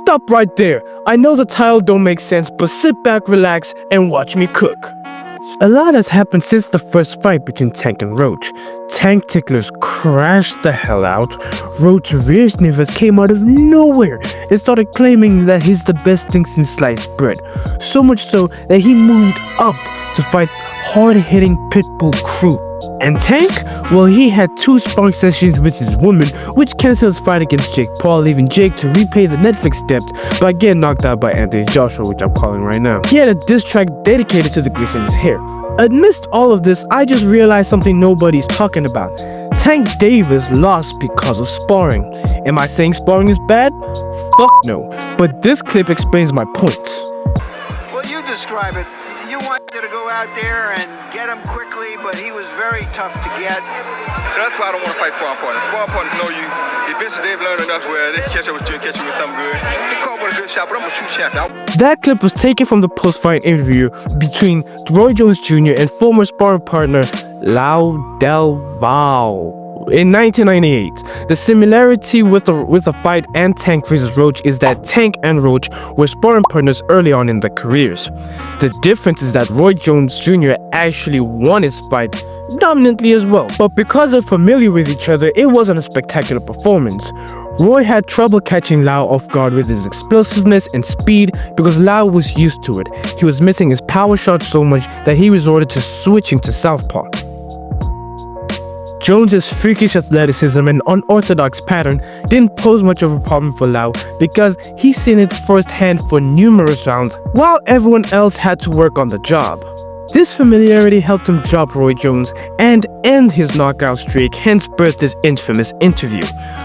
Stop right there. I know the title don't make sense, but sit back, relax, and watch me cook. A lot has happened since the first fight between Tank and Roach. Tank ticklers crashed the hell out. Roach rear sniffers came out of nowhere and started claiming that he's the best thing since sliced bread. So much so that he moved up to fight hard-hitting pitbull crew. And Tank? Well, he had 2 sparring sessions with his woman, which canceled his fight against Jake Paul, leaving Jake to repay the Netflix debt by getting knocked out by Anthony Joshua, which I'm calling right now. He had a diss track dedicated to the grease in his hair. Amidst all of this, I just realized something nobody's talking about. Tank Davis lost because of sparring. Am I saying sparring is bad? Fuck no. But this clip explains my point. Well, you describe it. You wanted to go out there and get him quickly, but he was very tough to get. That's why I don't want to fight sparring partners. Sparring partners know you. Eventually they've learned enough where they can catch up with you and catch you with something good. They call me a good shot, but I'm a true champion. That clip was taken from the post-fight interview between Roach Jr. and former sparring partner Lou Del Valle in 1998. The similarity with the fight and Tank vs Roach is that Tank and Roach were sparring partners early on in their careers. The difference is that Roy Jones Jr. actually won his fight dominantly as well. But because they're familiar with each other, it wasn't a spectacular performance. Roy had trouble catching Lau off guard with his explosiveness and speed because Lau was used to it. He was missing his power shot so much that he resorted to switching to southpaw. Jones's freakish athleticism and unorthodox pattern didn't pose much of a problem for Lau because he's seen it firsthand for numerous rounds while everyone else had to work on the job. This familiarity helped him drop Roy Jones and end his knockout streak, hence birthed this infamous interview.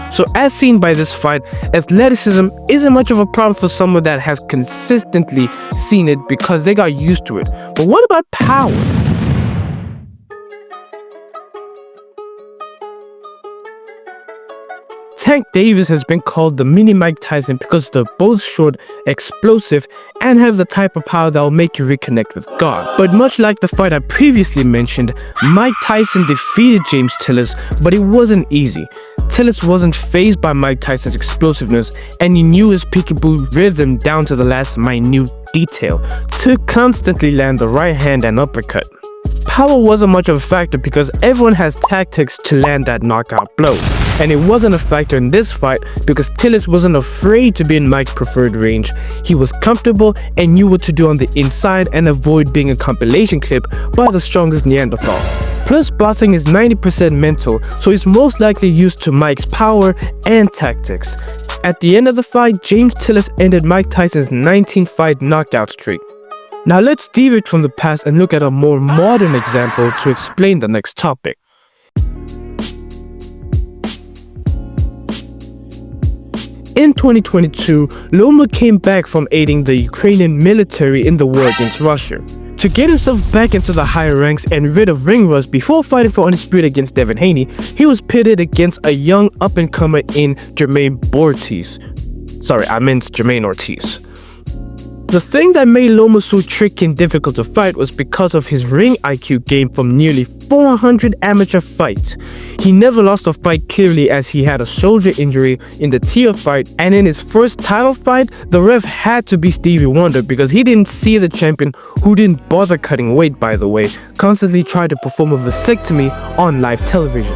So as seen by this fight, athleticism isn't much of a problem for someone that has consistently seen it because they got used to it. But what about power? Tank Davis has been called the mini Mike Tyson because they're both short, explosive, and have the type of power that will make you reconnect with God. But much like the fight I previously mentioned, Mike Tyson defeated James Tillis, but it wasn't easy. Tillis wasn't fazed by Mike Tyson's explosiveness, and he knew his peekaboo rhythm down to the last minute detail to constantly land the right hand and uppercut. Power wasn't much of a factor because everyone has tactics to land that knockout blow. And it wasn't a factor in this fight because Tillis wasn't afraid to be in Mike's preferred range. He was comfortable and knew what to do on the inside and avoid being a compilation clip by the strongest Neanderthal. Plus, boxing is 90% mental, so he's most likely used to Mike's power and tactics. At the end of the fight, James Tillis ended Mike Tyson's 19-fight knockout streak. Now let's deviate from the past and look at a more modern example to explain the next topic. In 2022, Loma came back from aiding the Ukrainian military in the war against Russia. To get himself back into the higher ranks and rid of ring rust before fighting for undisputed against Devin Haney, he was pitted against a young up-and-comer in Jermaine Ortiz. The thing that made Loma so tricky and difficult to fight was because of his ring IQ gained from nearly 400 amateur fights. He never lost a fight clearly as he had a shoulder injury in the Tia fight, and in his first title fight, the ref had to be Stevie Wonder because he didn't see the champion, who didn't bother cutting weight by the way, constantly tried to perform a vasectomy on live television.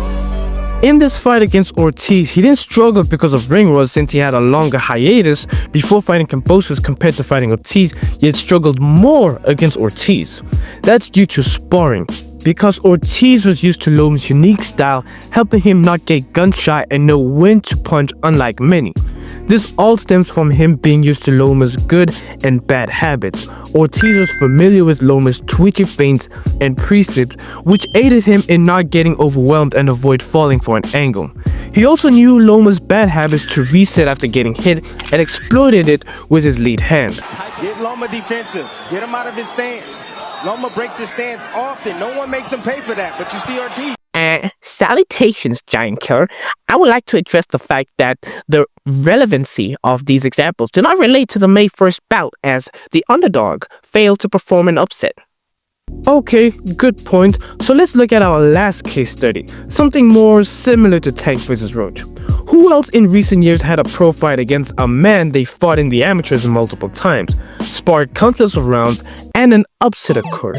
In this fight against Ortiz, he didn't struggle because of ring rust since he had a longer hiatus before fighting composers compared to fighting Ortiz, yet struggled more against Ortiz. That's due to sparring, because Ortiz was used to Loma's unique style, helping him not get gun-shy and know when to punch unlike many. This all stems from him being used to Loma's good and bad habits. Ortiz was familiar with Loma's twitchy feints and pre-slips, which aided him in not getting overwhelmed and avoid falling for an angle. He also knew Loma's bad habits to reset after getting hit and exploited it with his lead hand. Get Loma defensive. Get him out of his stance. Loma breaks his stance often. No one makes him pay for that, but you see Ortiz. Salutations, Giant Killer. I would like to address the fact that the relevancy of these examples do not relate to the May 1st bout as the underdog failed to perform an upset. Okay, good point. So let's look at our last case study, something more similar to Tank vs. Roach. Who else in recent years had a pro fight against a man they fought in the amateurs multiple times, sparred countless of rounds, and an upset occurred?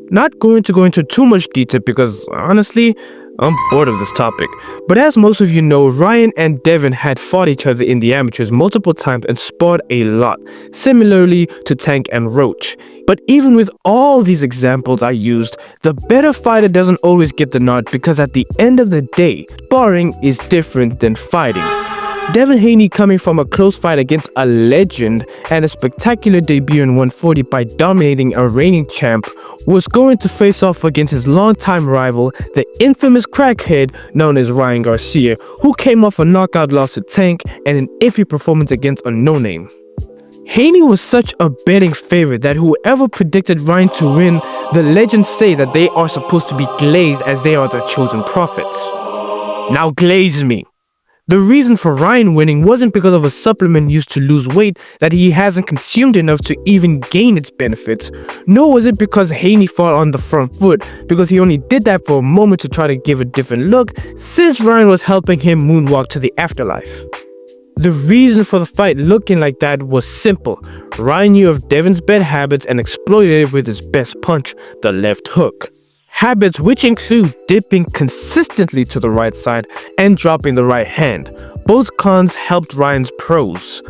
Not going to go into too much detail because honestly, I'm bored of this topic. But as most of you know, Ryan and Devin had fought each other in the amateurs multiple times and sparred a lot, similarly to Tank and Roach. But even with all these examples I used, the better fighter doesn't always get the nod because at the end of the day, sparring is different than fighting. Devin Haney, coming from a close fight against a legend and a spectacular debut in 140 by dominating a reigning champ, was going to face off against his longtime rival, the infamous crackhead known as Ryangarcia, who came off a knockout loss to Tank and an iffy performance against a no-name. Haney was such a betting favorite that whoever predicted Ryan to win, the legends say that they are supposed to be glazed as they are the chosen prophets. Now glaze me. The reason for Ryan winning wasn't because of a supplement used to lose weight that he hasn't consumed enough to even gain its benefits, nor was it because Haney fought on the front foot, because he only did that for a moment to try to give a different look, since Ryan was helping him moonwalk to the afterlife. The reason for the fight looking like that was simple. Ryan knew of Devin's bad habits and exploited it with his best punch, the left hook. Habits which include dipping consistently to the right side and dropping the right hand. Both cons helped Ryan's pros.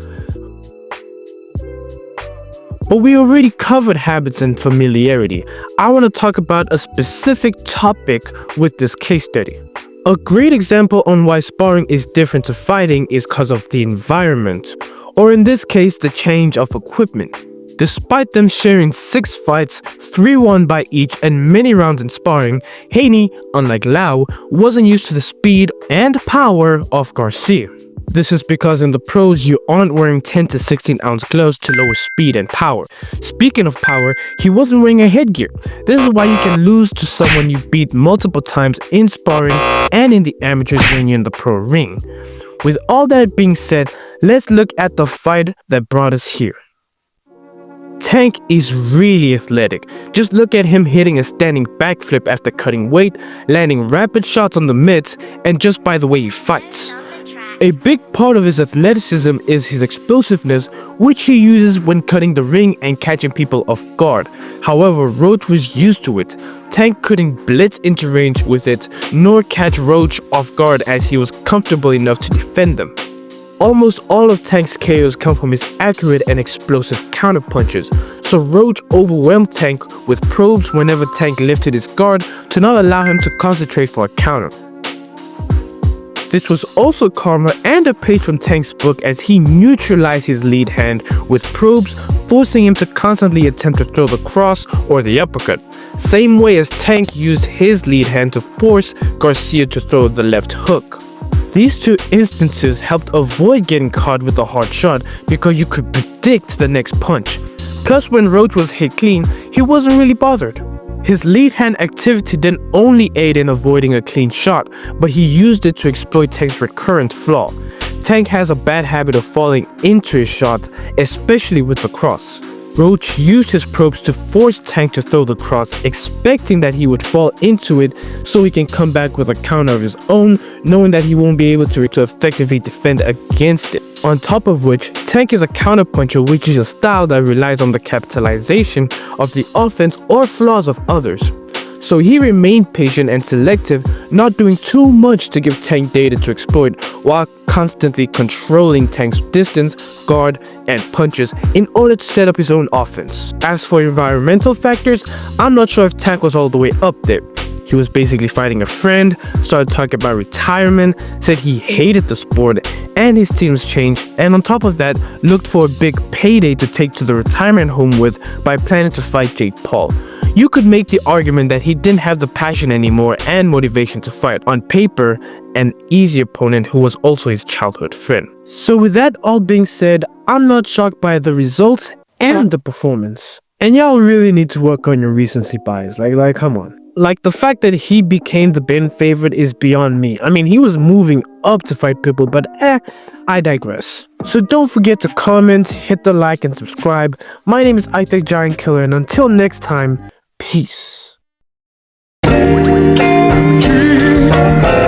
But we already covered habits and familiarity. I want to talk about a specific topic with this case study. A great example on why sparring is different to fighting is because of the environment, or in this case, the change of equipment. Despite them sharing 6 fights, 3 won by each and many rounds in sparring, Haney, unlike Lau, wasn't used to the speed and power of Garcia. This is because in the pros you aren't wearing 10 to 16 ounce gloves to lower speed and power. Speaking of power, he wasn't wearing a headgear. This is why you can lose to someone you beat multiple times in sparring and in the amateurs when you're in the pro ring. With all that being said, let's look at the fight that brought us here. Tank is really athletic. Just look at him hitting a standing backflip after cutting weight, landing rapid shots on the mitts, and just by the way he fights. A big part of his athleticism is his explosiveness, which he uses when cutting the ring and catching people off guard. However, Roach was used to it. Tank couldn't blitz into range with it, nor catch Roach off guard as he was comfortable enough to defend them. Almost all of Tank's KOs come from his accurate and explosive counterpunches, so Roach overwhelmed Tank with probes whenever Tank lifted his guard to not allow him to concentrate for a counter. This was also karma and a page from Tank's book as he neutralized his lead hand with probes, forcing him to constantly attempt to throw the cross or the uppercut, same way as Tank used his lead hand to force Garcia to throw the left hook. These 2 instances helped avoid getting caught with a hard shot because you could predict the next punch. Plus, when Roach was hit clean, he wasn't really bothered. His lead hand activity didn't only aid in avoiding a clean shot, but he used it to exploit Tank's recurrent flaw. Tank has a bad habit of falling into his shot, especially with the cross. Roach used his probes to force Tank to throw the cross, expecting that he would fall into it so he can come back with a counter of his own, knowing that he won't be able to effectively defend against it. On top of which, Tank is a counterpuncher, which is a style that relies on the capitalization of the offense or flaws of others. So he remained patient and selective, not doing too much to give Tank data to exploit, while constantly controlling Tank's distance, guard, and punches in order to set up his own offense. As for environmental factors, I'm not sure if Tank was all the way up there. He was basically fighting a friend, started talking about retirement, said he hated the sport and his team's change, and on top of that, looked for a big payday to take to the retirement home with by planning to fight ajpaul. You could make the argument that he didn't have the passion anymore and motivation to fight. On paper, an easy opponent who was also his childhood friend. So with that all being said, I'm not shocked by the results and the performance. And y'all really need to work on your recency bias, like come on. Like, the fact that he became the bin favorite is beyond me. I mean, he was moving up to fight Pitbull, but I digress. So don't forget to comment, hit the like, and subscribe. My name is Isaac Giant Killer, and until next time, peace. King of